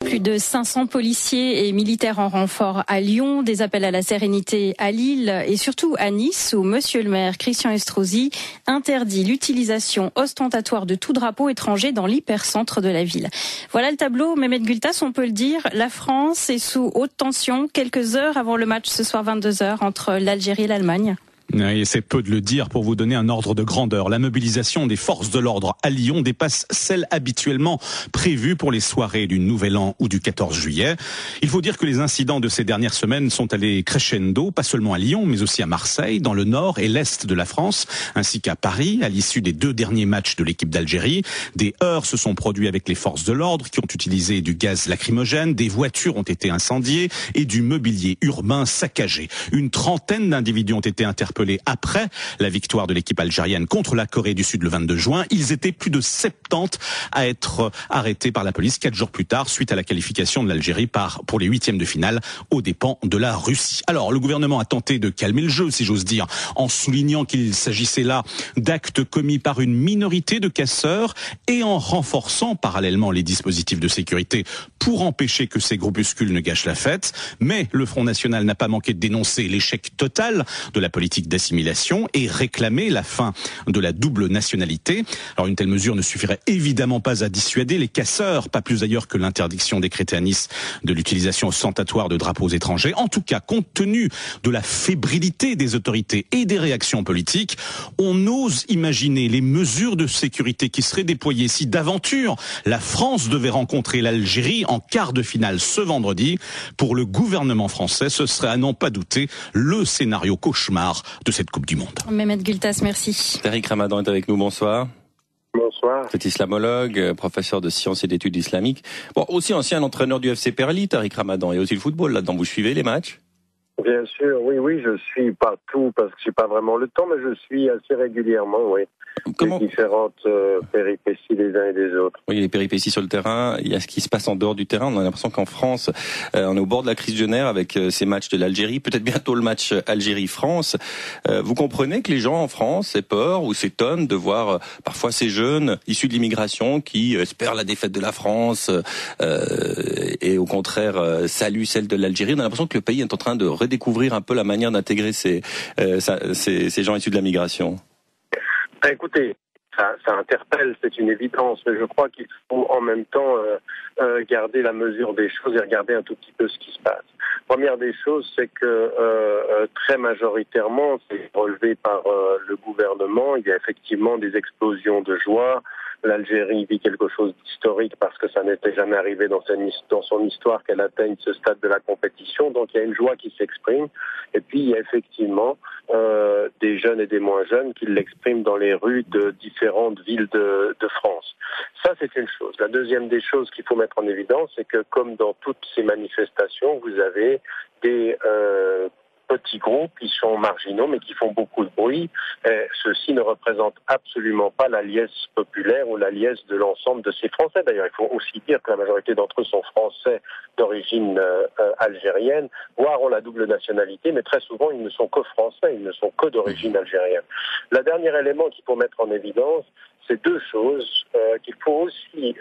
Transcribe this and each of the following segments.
Plus de 500 policiers et militaires en renfort à Lyon, des appels à la sérénité à Lille et surtout à Nice où monsieur le maire Christian Estrosi interdit l'utilisation ostentatoire de tout drapeau étranger dans l'hypercentre de la ville. Voilà le tableau, Mehmet Gültas, on peut le dire. La France est sous haute tension quelques heures avant le match ce soir 22h entre l'Algérie et l'Allemagne. Et c'est peu de le dire pour vous donner un ordre de grandeur. La mobilisation des forces de l'ordre à Lyon dépasse celle habituellement prévue pour les soirées du Nouvel An ou du 14 juillet. Il faut dire que les incidents de ces dernières semaines sont allés crescendo, pas seulement à Lyon, mais aussi à Marseille, dans le nord et l'est de la France, ainsi qu'à Paris, à l'issue des 2 derniers matchs de l'équipe d'Algérie. Des heurts se sont produits avec les forces de l'ordre qui ont utilisé du gaz lacrymogène, des voitures ont été incendiées et du mobilier urbain saccagé. Une trentaine d'individus ont été interpellés après la victoire de l'équipe algérienne contre la Corée du Sud le 22 juin. Ils étaient plus de 70 à être arrêtés par la police 4 jours plus tard suite à la qualification de l'Algérie pour les 8e de finale aux dépens de la Russie. Alors, le gouvernement a tenté de calmer le jeu, si j'ose dire, en soulignant qu'il s'agissait là d'actes commis par une minorité de casseurs et en renforçant parallèlement les dispositifs de sécurité pour empêcher que ces groupuscules ne gâchent la fête. Mais le Front National n'a pas manqué de dénoncer l'échec total de la politique d'assimilation et réclamer la fin de la double nationalité. Alors une telle mesure ne suffirait évidemment pas à dissuader les casseurs, pas plus d'ailleurs que l'interdiction décrétée à Nice de l'utilisation ostentatoire de drapeaux étrangers. En tout cas, compte tenu de la fébrilité des autorités et des réactions politiques, on ose imaginer les mesures de sécurité qui seraient déployées si d'aventure la France devait rencontrer l'Algérie en quart de finale ce vendredi. Pour le gouvernement français, ce serait à n'en pas douter le scénario cauchemar de cette Coupe du Monde. Mehmet Gültas, merci. Tariq Ramadan est avec nous, bonsoir. Bonsoir. Vous êtes islamologue, professeur de sciences et d'études islamiques. Bon, aussi ancien entraîneur du FC Perly, Tariq Ramadan, et aussi le football là-dedans. Vous suivez les matchs ? Bien sûr, oui, je suis pas tout parce que j'ai pas vraiment le temps, mais je suis assez régulièrement, oui. Les différentes péripéties des uns et des autres. Oui, les péripéties sur le terrain, il y a ce qui se passe en dehors du terrain. On a l'impression qu'en France, on est au bord de la crise de nerfs avec ces matchs de l'Algérie, peut-être bientôt le match Algérie-France. Vous comprenez que les gens en France aient peur ou s'étonnent de voir parfois ces jeunes issus de l'immigration qui espèrent la défaite de la France et au contraire saluent celle de l'Algérie. On a l'impression que le pays est en train de redécouvrir un peu la manière d'intégrer ces gens issus de la migration. Écoutez, ça interpelle, c'est une évidence, mais je crois qu'il faut en même temps garder la mesure des choses et regarder un tout petit peu ce qui se passe. Première des choses, c'est que très majoritairement, c'est relevé par le gouvernement, il y a effectivement des explosions de joie. L'Algérie vit quelque chose d'historique parce que ça n'était jamais arrivé dans son histoire qu'elle atteigne ce stade de la compétition. Donc il y a une joie qui s'exprime. Et puis il y a effectivement des jeunes et des moins jeunes qui l'expriment dans les rues de différentes villes de France. Ça, c'est une chose. La deuxième des choses qu'il faut mettre en évidence, c'est que comme dans toutes ces manifestations, vous avez des petits groupes qui sont marginaux mais qui font beaucoup de bruit. Ceux-ci ne représentent absolument pas la liesse populaire ou la liesse de l'ensemble de ces Français. D'ailleurs, il faut aussi dire que la majorité d'entre eux sont français d'origine algérienne, voire ont la double nationalité, mais très souvent ils ne sont que français, ils ne sont que d'origine algérienne. Le dernier élément qu'il faut mettre en évidence, c'est 2 choses qu'il faut aussi,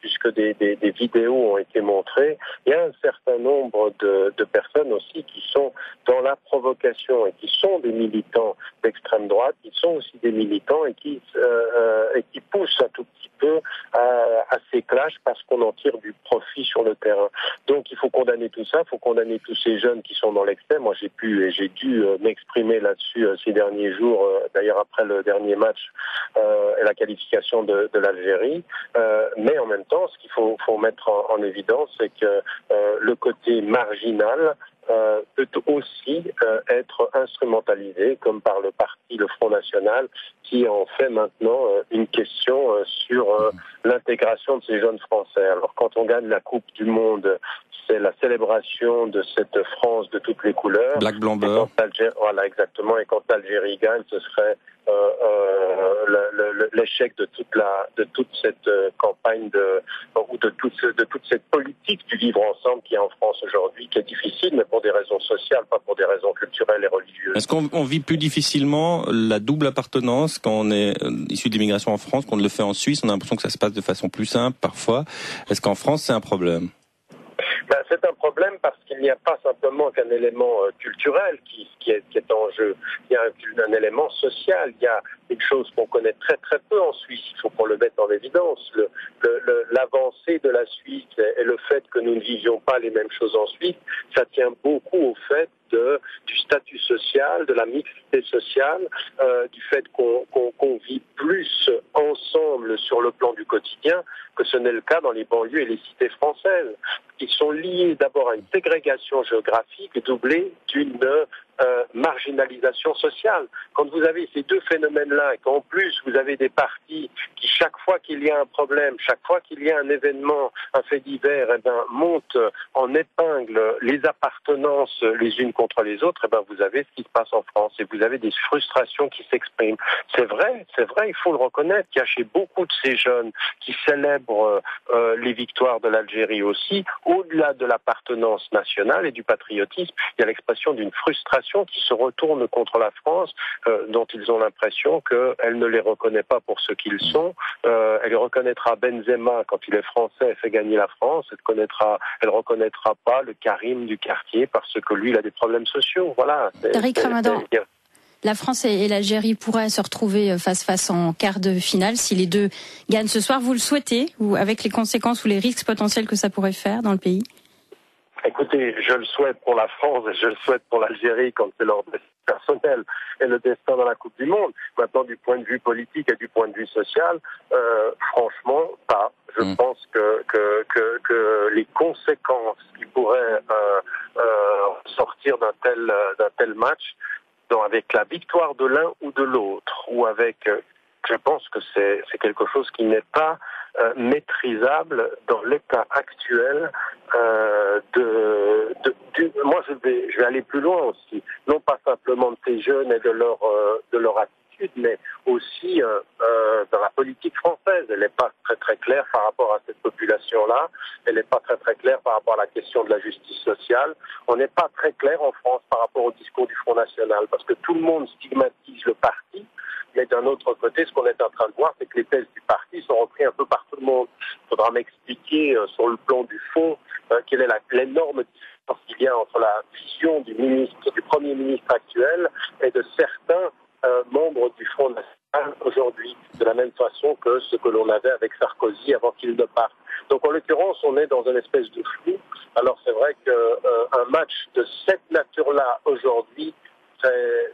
puisque des vidéos ont été montrées, il y a un certain nombre de personnes aussi qui sont dans la provocation et qui sont des militants d'extrême droite, qui sont aussi des militants et qui poussent un tout petit peu à ces clashs parce qu'on en tire du profit sur le terrain. Donc il faut condamner tout ça, il faut condamner tous ces jeunes qui sont dans l'extrême. Moi j'ai dû m'exprimer là-dessus ces derniers jours, d'ailleurs après le dernier match et la qualification de l'Algérie. Mais en même temps, ce qu'il faut mettre en évidence, c'est que le côté marginal peut aussi être instrumentalisé, comme par le parti, le Front National, qui en fait maintenant une question sur l'intégration de ces jeunes Français. Alors quand on gagne la Coupe du Monde, c'est la célébration de cette France de toutes les couleurs. Black, blanc, beurre. Voilà, exactement. Et quand l'Algérie gagne, ce serait l'échec de toute cette campagne ou de toute cette politique du vivre ensemble qu'il y a en France aujourd'hui, qui est difficile, mais pour des raisons sociales, pas pour des raisons culturelles et religieuses. Est-ce qu'on vit plus difficilement la double appartenance quand on est issu de l'immigration en France qu'on ne le fait en Suisse? On a l'impression que ça se passe de façon plus simple parfois. Est-ce qu'en France c'est un problème? C'est un problème parce qu'il n'y a pas simplement qu'un élément culturel qui est en jeu. Il y a un élément social. Il y a quelque chose qu'on connaît très très peu en Suisse. Il faut qu'on le mette en évidence. L'avancée de la Suisse et le fait que nous ne vivions pas les mêmes choses en Suisse, ça tient beaucoup au fait du statut social, de la mixité sociale, du fait qu'on vit plus ensemble sur le plan du quotidien que ce n'est le cas dans les banlieues et les cités françaises. Ils sont liés d'abord à une ségrégation géographique doublée d'une marginalisation sociale. Quand vous avez ces deux phénomènes-là et qu'en plus vous avez des partis qui, chaque fois qu'il y a un problème, chaque fois qu'il y a un événement, un fait divers, montent en épingle les appartenances les unes contre les autres, vous avez ce qui se passe en France et vous avez des frustrations qui s'expriment. C'est vrai, il faut le reconnaître, qu'il y a chez beaucoup de ces jeunes qui célèbrent les victoires de l'Algérie aussi, au-delà de l'appartenance nationale et du patriotisme, il y a l'expression d'une frustration qui se retourne contre la France, dont ils ont l'impression qu'elle ne les reconnaît pas pour ce qu'ils sont. Elle reconnaîtra Benzema quand il est français et fait gagner la France. Elle reconnaîtra pas le Karim du quartier parce que lui, il a des problèmes sociaux. Voilà. Tariq Ramadan, la France et l'Algérie pourraient se retrouver face en quart de finale si les deux gagnent ce soir. Vous le souhaitez, ou avec les conséquences ou les risques potentiels que ça pourrait faire dans le pays? Écoutez, je le souhaite pour la France et je le souhaite pour l'Algérie quand c'est leur destin personnel et le destin dans la Coupe du Monde. Maintenant, du point de vue politique et du point de vue social, franchement, pas. Je pense que les conséquences qui pourraient sortir d'un tel match, avec la victoire de l'un ou de l'autre, ou avec, je pense que c'est quelque chose qui n'est pas maîtrisable dans l'état actuel. Moi, je vais aller plus loin aussi, non pas simplement de ces jeunes et de leur attitude, mais aussi dans la politique française. Elle n'est pas très très claire par rapport à cette population-là. Elle n'est pas très très claire par rapport à la question de la justice sociale. On n'est pas très clair en France par rapport au discours du Front National, parce que tout le monde stigmatise le parti. Mais d'un autre côté, ce qu'on est en train de voir, c'est que les thèses du parti sont reprises un peu par tout le monde. Il faudra m'expliquer sur le plan du fond quelle est l'énorme différence qu'il y a entre la vision du Premier ministre actuel et de certains membres du Front National aujourd'hui, de la même façon que ce que l'on avait avec Sarkozy avant qu'il ne parte. Donc en l'occurrence, on est dans une espèce de flou. Alors c'est vrai qu'un match de cette nature-là aujourd'hui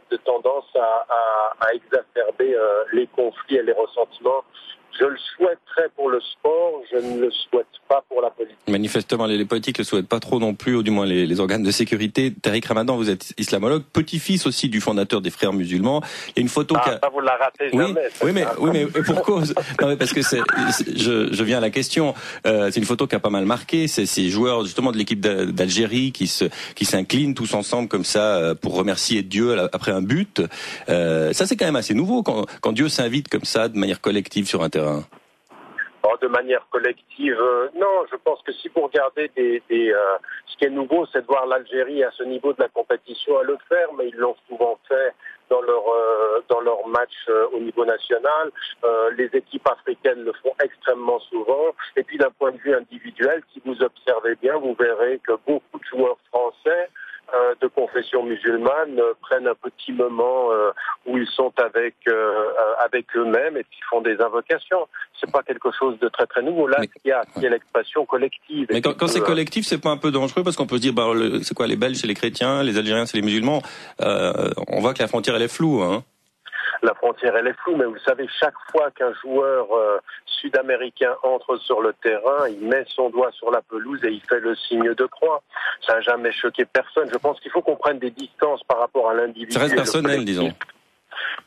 de tendance à exacerber les conflits et les ressentiments. Je le souhaiterais pour le sport, je ne le souhaite pas pour la politique. Manifestement, les politiques ne le souhaitent pas trop non plus, ou du moins les organes de sécurité. Tariq Ramadan, vous êtes islamologue, petit-fils aussi du fondateur des Frères musulmans. Il y a une photo ça vous la ratez jamais. Oui, mais pour cause. Non, mais parce que je viens à la question. C'est une photo qui a pas mal marqué. C'est ces joueurs justement de l'équipe d'Algérie qui s'inclinent tous ensemble comme ça pour remercier Dieu après un but. Ça, c'est quand même assez nouveau quand Dieu s'invite comme ça de manière collective sur un terrain. De manière collective, non. Je pense que si vous regardez ce qui est nouveau, c'est de voir l'Algérie à ce niveau de la compétition à le faire, mais ils l'ont souvent fait dans leur match au niveau national. Les équipes africaines le font extrêmement souvent. Et puis d'un point de vue individuel, si vous observez bien, vous verrez que beaucoup de joueurs français de confession musulmane prennent un petit moment où ils sont avec eux-mêmes et puis font des invocations. C'est pas quelque chose de très très nouveau. Là, il y a l'expression collective. Mais quand c'est collectif, c'est pas un peu dangereux parce qu'on peut se dire, c'est quoi, les Belges c'est les chrétiens, les Algériens c'est les musulmans. On voit que la frontière elle est floue, hein. La frontière, elle est floue, mais vous savez, chaque fois qu'un joueur sud-américain entre sur le terrain, il met son doigt sur la pelouse et il fait le signe de croix. Ça n'a jamais choqué personne. Je pense qu'il faut qu'on prenne des distances par rapport à l'individu. Ça reste personnel, disons.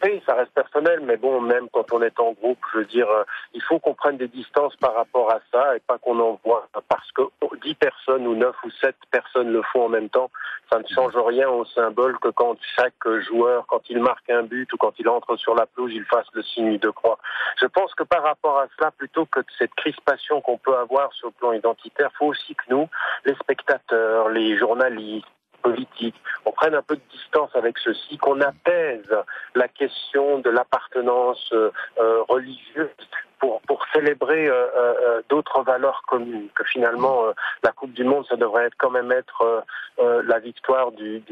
Oui, ça reste personnel, mais bon, même quand on est en groupe, je veux dire, il faut qu'on prenne des distances par rapport à ça et pas qu'on en voit. Parce que 10 personnes ou 9 ou 7 personnes le font en même temps, ça ne change rien au symbole que quand chaque joueur, quand il marque un but ou quand il entre sur la pelouse, il fasse le signe de croix. Je pense que par rapport à cela, plutôt que de cette crispation qu'on peut avoir sur le plan identitaire, il faut aussi que nous, les spectateurs, les journalistes, politiques, on prenne un peu de distance avec ceci, qu'on apaise la question de l'appartenance religieuse pour célébrer d'autres valeurs communes, que finalement la Coupe du Monde, ça devrait quand même être la victoire du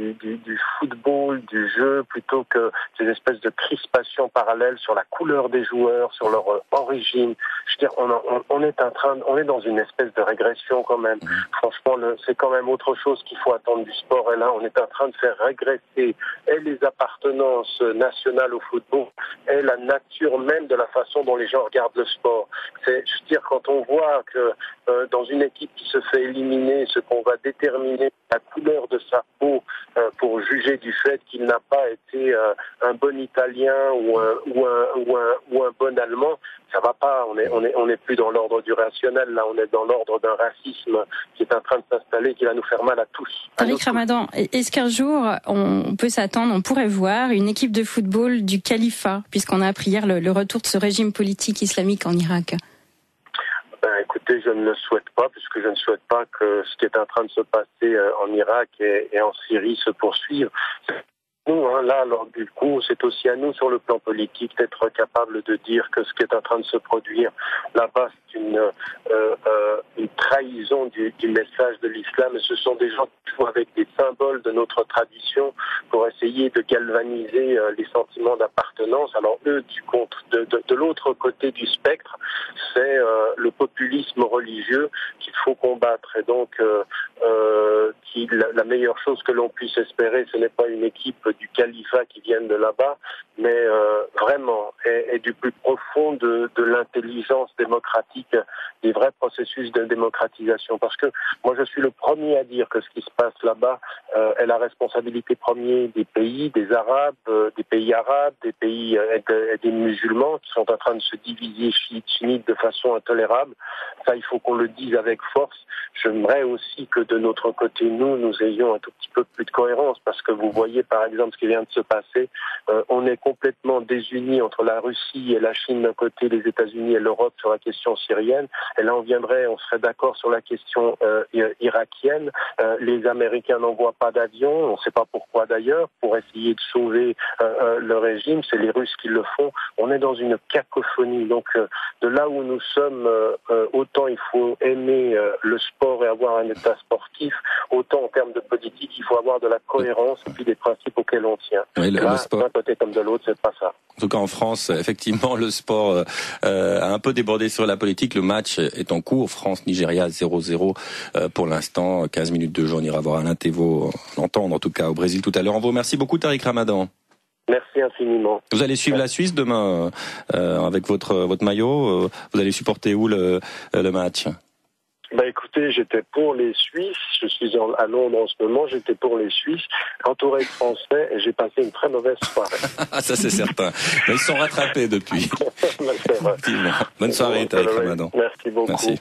football, du jeu, plutôt que ces espèces de crispations parallèles sur la couleur des joueurs, sur leur origine. Je veux dire, on est dans une espèce de régression quand même. Franchement, c'est quand même autre chose qu'il faut attendre du sport. Et là, on est en train de faire régresser et les appartenances nationales au football et la nature même de la façon dont les gens regardent le sport. Je veux dire, quand on voit que dans une équipe qui se fait éliminer, ce qu'on va déterminer la couleur de sa peau pour juger du fait qu'il n'a pas été un bon Italien ou un bon Allemand, ça va pas. On est plus dans l'ordre du rationnel. Là, on est dans l'ordre d'un racisme qui est en train de s'installer, qui va nous faire mal à tous. Tariq Ramadan, est-ce qu'un jour on peut s'attendre, on pourrait voir une équipe de football du califat, puisqu'on a appris hier le retour de ce régime politique islamique en Irak? Écoutez, je ne le souhaite pas, puisque je ne souhaite pas que ce qui est en train de se passer en Irak et en Syrie se poursuive. Nous, là, alors du coup, c'est aussi à nous sur le plan politique d'être capable de dire que ce qui est en train de se produire là-bas, c'est une trahison du message de l'islam. Et ce sont des gens qui jouent avec des symboles de notre tradition pour essayer de galvaniser les sentiments d'appartenance. Alors eux, de l'autre côté du spectre, c'est le populisme religieux qu'il faut combattre. Et donc, la meilleure chose que l'on puisse espérer, ce n'est pas une équipe du califat qui vienne de là-bas, mais vraiment, et du plus profond de l'intelligence démocratique, des vrais processus de démocratisation. Parce que moi, je suis le premier à dire que ce qui se passe là-bas est la responsabilité première des pays, des Arabes, des pays arabes, des pays et des musulmans qui sont en train de se diviser chiites, sunnites de façon intolérable. Ça, il faut qu'on le dise avec force. J'aimerais aussi que de notre côté, nous ayons un tout petit peu plus de cohérence, parce que vous voyez par exemple ce qui vient de se passer. On est complètement désunis entre la Russie et la Chine d'un côté, les États-Unis et l'Europe sur la question syrienne. Et là, on serait d'accord sur la question irakienne. Les Américains n'envoient pas d'avions, on ne sait pas pourquoi d'ailleurs, pour essayer de sauver le régime. C'est les Russes qui le font. On est dans une cacophonie. Donc, de là où nous sommes, autant il faut aimer le sport et avoir un état sportif, autant en termes de politique, il faut avoir de la cohérence et puis des principes auxquels on tient. Oui, le sport. D'un côté comme de l'autre, c'est pas ça. En tout cas, en France, effectivement, le sport a un peu débordé sur la politique. Le match est en cours. France-Nigeria 0-0 pour l'instant. 15 minutes de jeu. On ira voir Alain Thévault l'entendre, en tout cas, au Brésil tout à l'heure. On vous remercie beaucoup, Tariq Ramadan. Merci infiniment. Vous allez suivre la Suisse demain avec votre maillot. Vous allez supporter où le match? Écoutez, j'étais pour les Suisses. Je suis à Londres en ce moment. J'étais pour les Suisses, entouré de Français, et j'ai passé une très mauvaise soirée. Ça, c'est certain. Mais ils sont rattrapés depuis. Bonne soirée, Tariq Ramadan. Merci beaucoup. Merci.